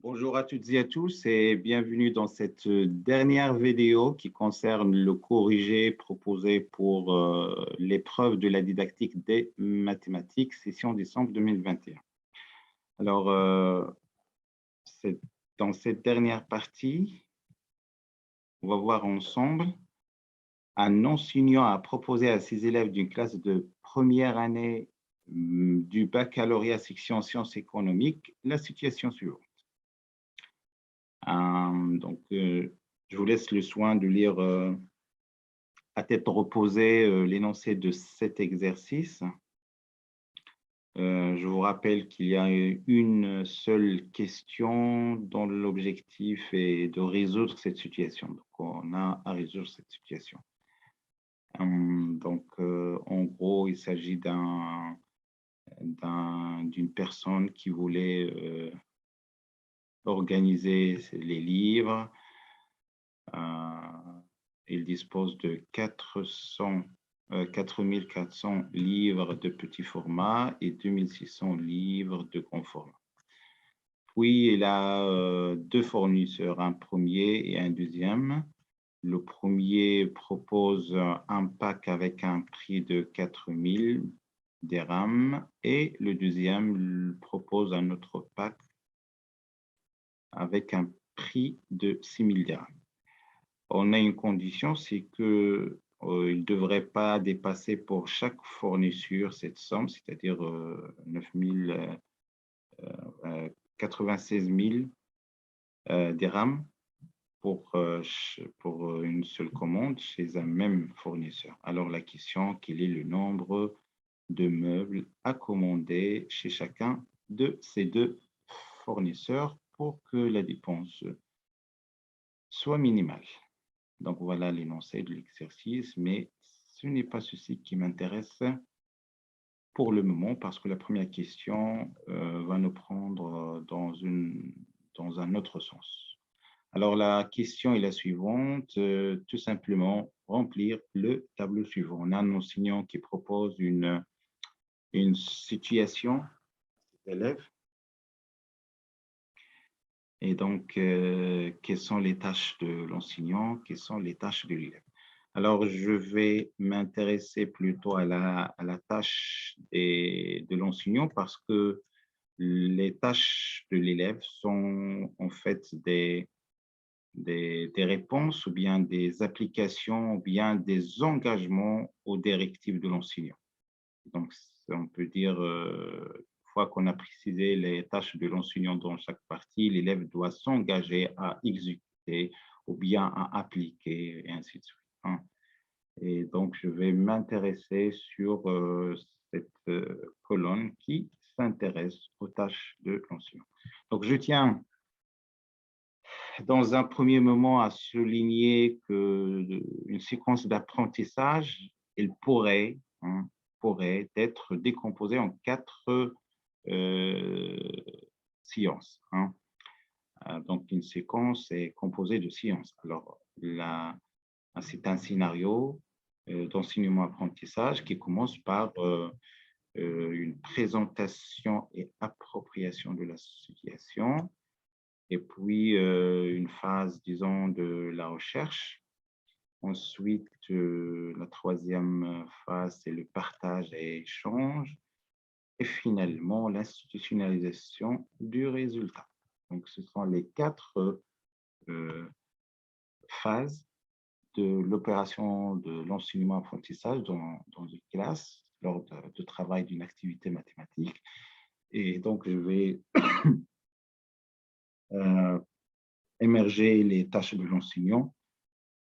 Bonjour à toutes et à tous et bienvenue dans cette dernière vidéo qui concerne le corrigé proposé pour l'épreuve de la didactique des mathématiques, session décembre 2021. Alors, dans cette dernière partie, on va voir ensemble un enseignant a proposé à ses élèves d'une classe de première année du baccalauréat section sciences économiques la situation suivante. Je vous laisse le soin de lire à tête reposée l'énoncé de cet exercice. Je vous rappelle qu'il y a une seule question dont l'objectif est de résoudre cette situation. Donc, on a à résoudre cette situation. En gros, il s'agit d'une personne qui voulait organiser les livres. Il dispose de 4400 livres de petit format et 2600 livres de grand format. Puis, il a deux fournisseurs, un premier et un deuxième. Le premier propose un pack avec un prix de 4000 dirhams et le deuxième propose un autre pack avec un prix de 6000 dirhams. On a une condition, c'est qu'il ne devrait pas dépasser pour chaque fourniture cette somme, c'est-à-dire 96 000 dirhams pour une seule commande chez un même fournisseur. Alors la question, quel est le nombre de meubles à commander chez chacun de ces deux fournisseurs pour que la dépense soit minimale? Donc, voilà l'énoncé de l'exercice, mais ce n'est pas ceci qui m'intéresse pour le moment parce que la première question va nous prendre dans un autre sens. Alors, la question est la suivante, tout simplement remplir le tableau suivant. On a un enseignant qui propose une situation d'élève. Et donc, quelles sont les tâches de l'enseignant, quelles sont les tâches de l'élève? Alors, je vais m'intéresser plutôt à la tâche de l'enseignant parce que les tâches de l'élève sont en fait des réponses ou bien des applications ou bien des engagements aux directives de l'enseignant. Donc, on peut dire, une fois qu'on a précisé les tâches de l'enseignant dans chaque partie, l'élève doit s'engager à exécuter ou bien à appliquer, et ainsi de suite, hein. Et donc, je vais m'intéresser sur cette colonne qui s'intéresse aux tâches de l'enseignant. Donc, je tiens dans un premier moment à souligner qu'une séquence d'apprentissage, elle pourrait être décomposée en quatre séances, hein. Donc, une séquence est composée de séances. Alors, c'est un scénario d'enseignement-apprentissage qui commence par une présentation et appropriation de la situation, et puis une phase, disons, de la recherche. Ensuite, la troisième phase, c'est le partage et échange. Et finalement, l'institutionnalisation du résultat. Donc, ce sont les quatre phases de l'opération de l'enseignement-apprentissage dans une classe lors de travail d'une activité mathématique. Et donc, je vais émerger les tâches de l'enseignant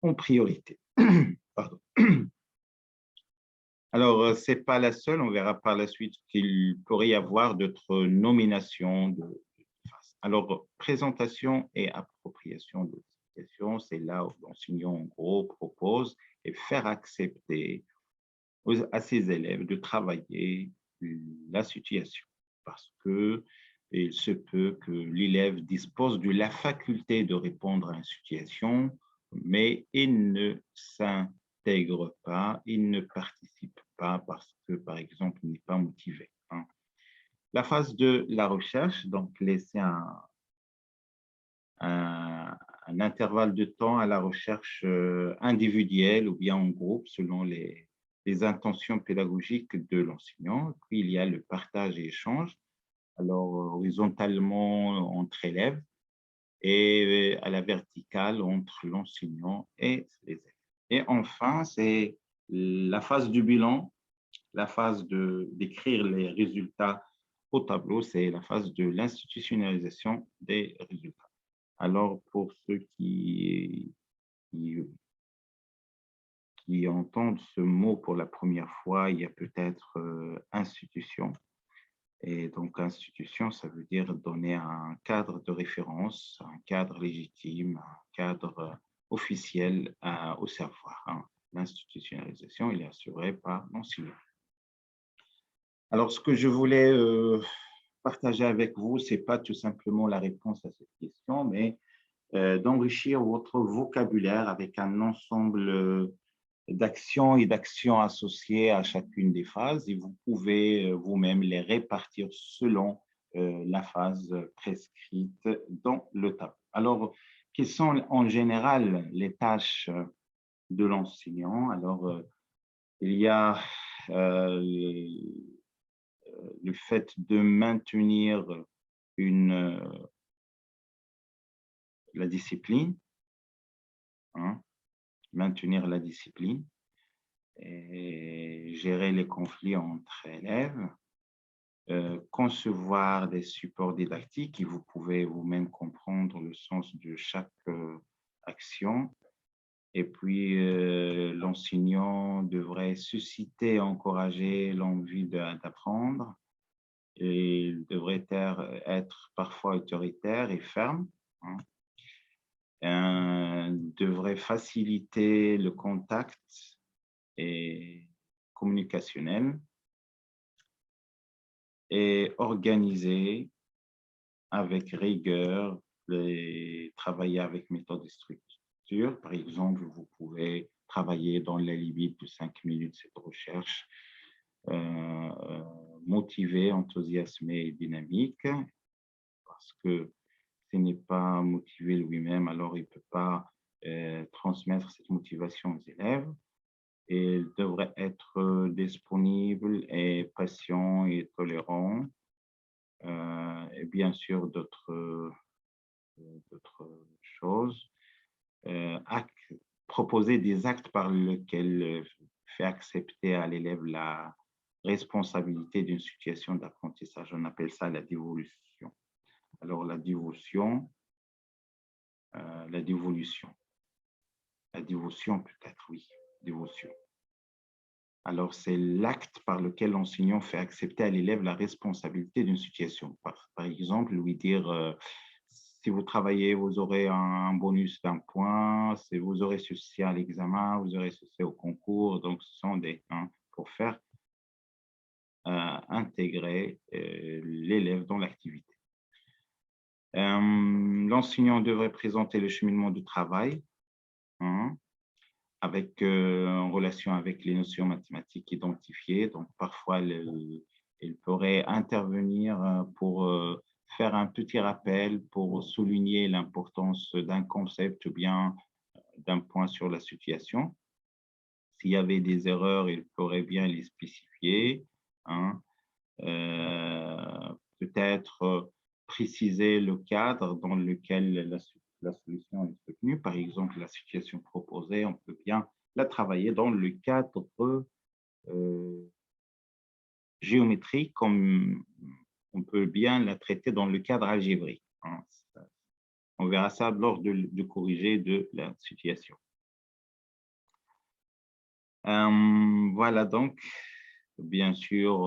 en priorité. Pardon. Alors, ce n'est pas la seule, on verra par la suite qu'il pourrait y avoir d'autres nominations de phase. Alors, présentation et appropriation de la situation, c'est là où l'enseignant, en gros, propose et faire accepter à ses élèves de travailler la situation parce que il se peut que l'élève dispose de la faculté de répondre à une situation, mais il ne s'intègre pas, il ne participe pas parce que, par exemple, il n'est pas motivé, hein. La phase de la recherche, donc laisser un intervalle de temps à la recherche individuelle ou bien en groupe selon les intentions pédagogiques de l'enseignant. Puis, il y a le partage et échange, alors horizontalement entre élèves et à la verticale entre l'enseignant et les élèves. Et enfin, c'est la phase du bilan, la phase d'écrire les résultats au tableau, c'est la phase de l'institutionnalisation des résultats. Alors, pour ceux qui, qui entendent ce mot pour la première fois, il y a peut-être institution. Et donc, institution, ça veut dire donner un cadre de référence, un cadre légitime, un cadre officiel au savoir, hein. L'institutionnalisation, il est assuré par l'enseignant. Alors, ce que je voulais partager avec vous, ce n'est pas tout simplement la réponse à cette question, mais d'enrichir votre vocabulaire avec un ensemble d'actions et d'actions associées à chacune des phases, et vous pouvez vous-même les répartir selon la phase prescrite dans le tableau. Alors, quelles sont en général les tâches de l'enseignant? Alors, il y a le fait de maintenir une, la discipline, hein, maintenir la discipline, et gérer les conflits entre élèves, concevoir des supports didactiques et vous pouvez vous-même comprendre le sens de chaque action. Et puis, l'enseignant devrait susciter, encourager l'envie d'apprendre et il devrait être parfois autoritaire et ferme, hein. Devrait faciliter le contact et communicationnel et organiser avec rigueur, travailler avec méthode et structure. Par exemple, vous pouvez travailler dans les limites de 5 minutes cette recherche, motivé, enthousiasmé et dynamique, parce que s'il n'est pas motivé lui-même, alors il ne peut pas transmettre cette motivation aux élèves. Et il devrait être disponible et patient et tolérant. Et bien sûr, d'autres choses. Proposer des actes par lesquels fait accepter à l'élève la responsabilité d'une situation d'apprentissage. On appelle ça la dévolution. Alors, la dévotion, la dévolution. La dévotion peut-être, oui, dévotion. Alors, c'est l'acte par lequel l'enseignant fait accepter à l'élève la responsabilité d'une situation. Par exemple, lui dire si vous travaillez, vous aurez un bonus d'un point, si vous aurez ceci à l'examen, vous aurez ceci au concours. Donc, ce sont des pour faire intégrer l'élève dans l'activité. L'enseignant devrait présenter le cheminement du travail, hein, avec, en relation avec les notions mathématiques identifiées. Donc, parfois, il pourrait intervenir pour faire un petit rappel pour souligner l'importance d'un concept ou bien d'un point sur la situation. S'il y avait des erreurs, il pourrait bien les spécifier, hein. Peut-être préciser le cadre dans lequel la solution est soutenue. Par exemple, la situation proposée, on peut bien la travailler dans le cadre géométrique, comme on peut bien la traiter dans le cadre algébrique, hein. On verra ça lors de corriger de la situation. Voilà donc, bien sûr,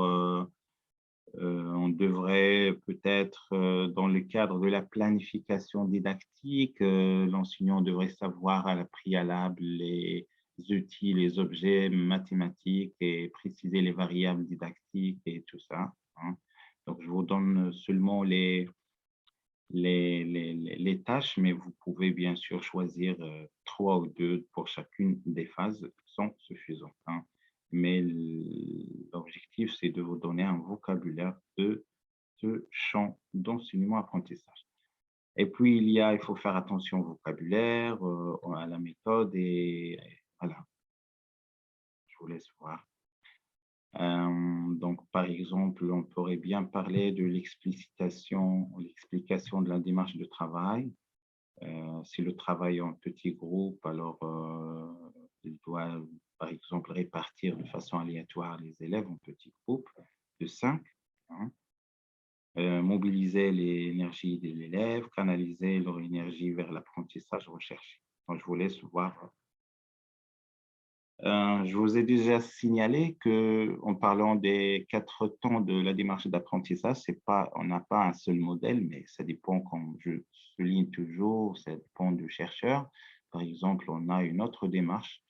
on devrait peut-être, dans le cadre de la planification didactique, l'enseignant devrait savoir à la préalable les outils, les objets mathématiques et préciser les variables didactiques et tout ça, hein. Donc, je vous donne seulement les tâches, mais vous pouvez bien sûr choisir 3 ou 2 pour chacune des phases sont suffisantes, hein. Mais l'objectif, c'est de vous donner un vocabulaire de ce champ d'enseignement-apprentissage. Et puis, il faut faire attention au vocabulaire, à la méthode et voilà, je vous laisse voir. Donc, par exemple, on pourrait bien parler de l'explication de la démarche de travail. Si le travail est en petit groupe, alors il doit, par exemple, répartir de façon aléatoire les élèves en petits groupes de 5. Hein. Mobiliser l'énergie de l'élève, canaliser leur énergie vers l'apprentissage recherché. Donc, je vous laisse voir. Je vous ai déjà signalé que, en parlant des 4 temps de la démarche d'apprentissage, on n'a pas un seul modèle, mais ça dépend, comme je souligne toujours, ça dépend du chercheur. Par exemple, on a une autre démarche,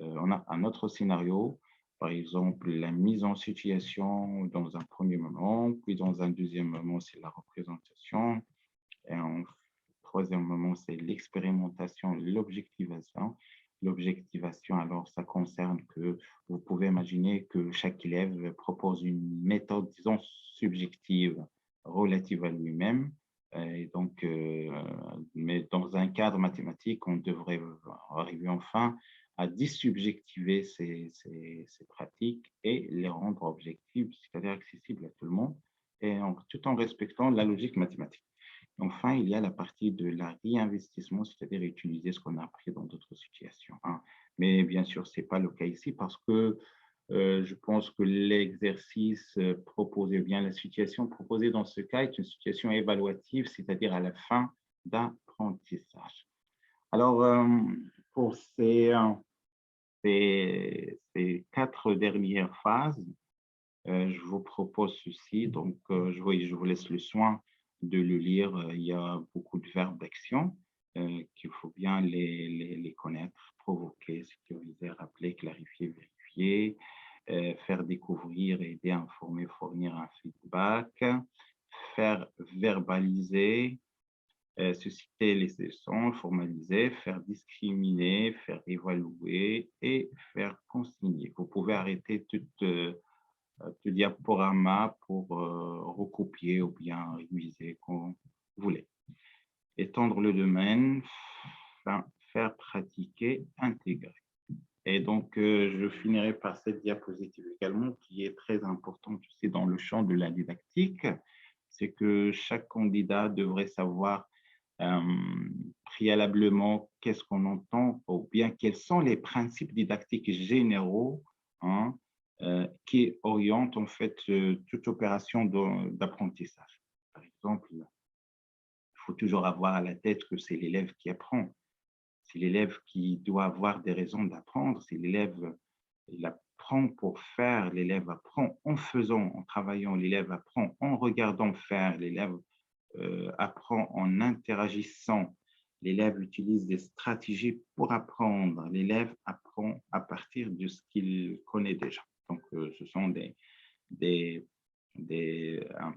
on a un autre scénario, par exemple, la mise en situation dans un premier moment, puis dans un deuxième moment, c'est la représentation, et en troisième moment, c'est l'expérimentation, l'objectivation. L'objectivation, alors, ça concerne que vous pouvez imaginer que chaque élève propose une méthode, disons, subjective relative à lui-même. Et donc, mais dans un cadre mathématique, on devrait arriver enfin à désubjectiver ces pratiques et les rendre objectives, c'est-à-dire accessibles à tout le monde, tout en respectant la logique mathématique. Enfin, il y a la partie de la réinvestissement, c'est-à-dire utiliser ce qu'on a appris dans d'autres situations. Hein. Mais bien sûr, ce n'est pas le cas ici parce que je pense que l'exercice proposé, ou bien la situation proposée dans ce cas est une situation évaluative, c'est-à-dire à la fin d'apprentissage. Alors, pour ces 4 dernières phases, je vous propose ceci. Donc, je vous laisse le soin de le lire. Il y a beaucoup de verbes d'action qu'il faut bien les connaître, provoquer, sécuriser, rappeler, clarifier, vérifier, faire découvrir, aider, informer, fournir un feedback, faire verbaliser, susciter les échanges, formaliser, faire discriminer, faire évaluer et faire consigner. Vous pouvez arrêter tout diaporama pour recopier ou bien réviser comme vous voulez. Étendre le domaine, faire pratiquer, intégrer. Et donc, je finirai par cette diapositive également qui est très importante aussi dans le champ de la didactique. C'est que chaque candidat devrait savoir préalablement qu'est-ce qu'on entend ou bien quels sont les principes didactiques généraux, hein, qui orientent en fait toute opération d'apprentissage. Par exemple, il faut toujours avoir à la tête que c'est l'élève qui apprend. C'est l'élève qui doit avoir des raisons d'apprendre. C'est l'élève, il apprend pour faire, l'élève apprend en faisant, en travaillant, l'élève apprend en regardant faire, l'élève apprend en interagissant, l'élève utilise des stratégies pour apprendre, l'élève apprend à partir de ce qu'il connaît déjà. Donc, ce sont un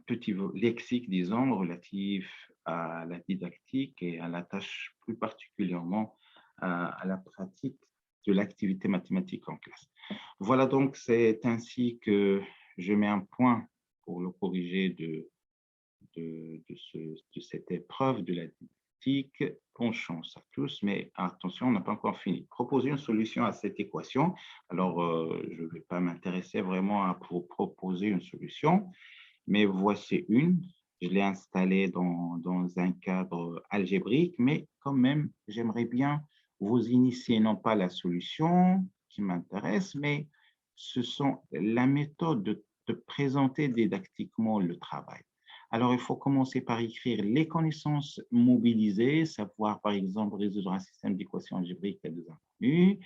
petit lexique, disons, relatif à la didactique et à la tâche plus particulièrement à la pratique de l'activité mathématique en classe. Voilà donc, c'est ainsi que je mets un point pour le corriger de cette épreuve de la didactique. Bonne chance à tous, mais attention, on n'a pas encore fini. Proposer une solution à cette équation. Alors, je ne vais pas m'intéresser vraiment à vous proposer une solution, mais voici une. Je l'ai installée dans un cadre algébrique, mais quand même, j'aimerais bien vous initier non pas la solution qui m'intéresse, mais ce sont la méthode de présenter didactiquement le travail. Alors, il faut commencer par écrire les connaissances mobilisées, savoir, par exemple, résoudre un système d'équations algébriques à deux inconnues,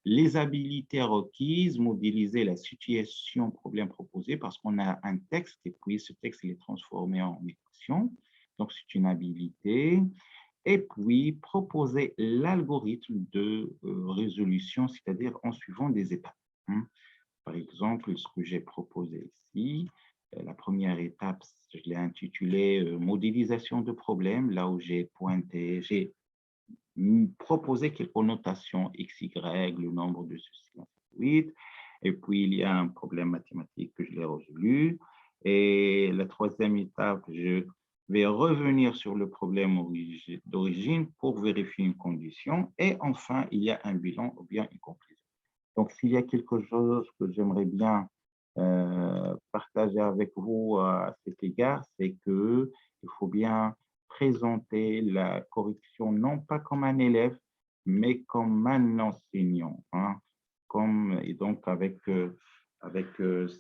les habilités requises, modéliser la situation problème proposé parce qu'on a un texte et puis ce texte il est transformé en équation. Donc, c'est une habilité. Et puis, proposer l'algorithme de résolution, c'est-à-dire en suivant des étapes. Hein. Par exemple, ce que j'ai proposé ici, la première étape, je l'ai intitulé modélisation de problème, là où j'ai pointé, j'ai proposé quelques notations x, y, le nombre de ceci, 8. Et puis, il y a un problème mathématique que je l'ai résolu. Et la troisième étape, je vais revenir sur le problème d'origine pour vérifier une condition. Et enfin, il y a un bilan ou bien une conclusion. Donc, s'il y a quelque chose que j'aimerais bien partager avec vous à cet égard, c'est que il faut bien présenter la correction non pas comme un élève, mais comme un enseignant, hein, et donc avec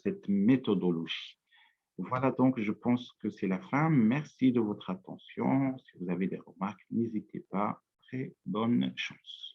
cette méthodologie. Voilà, donc je pense que c'est la fin. Merci de votre attention. Si vous avez des remarques, n'hésitez pas. Très bonne chance.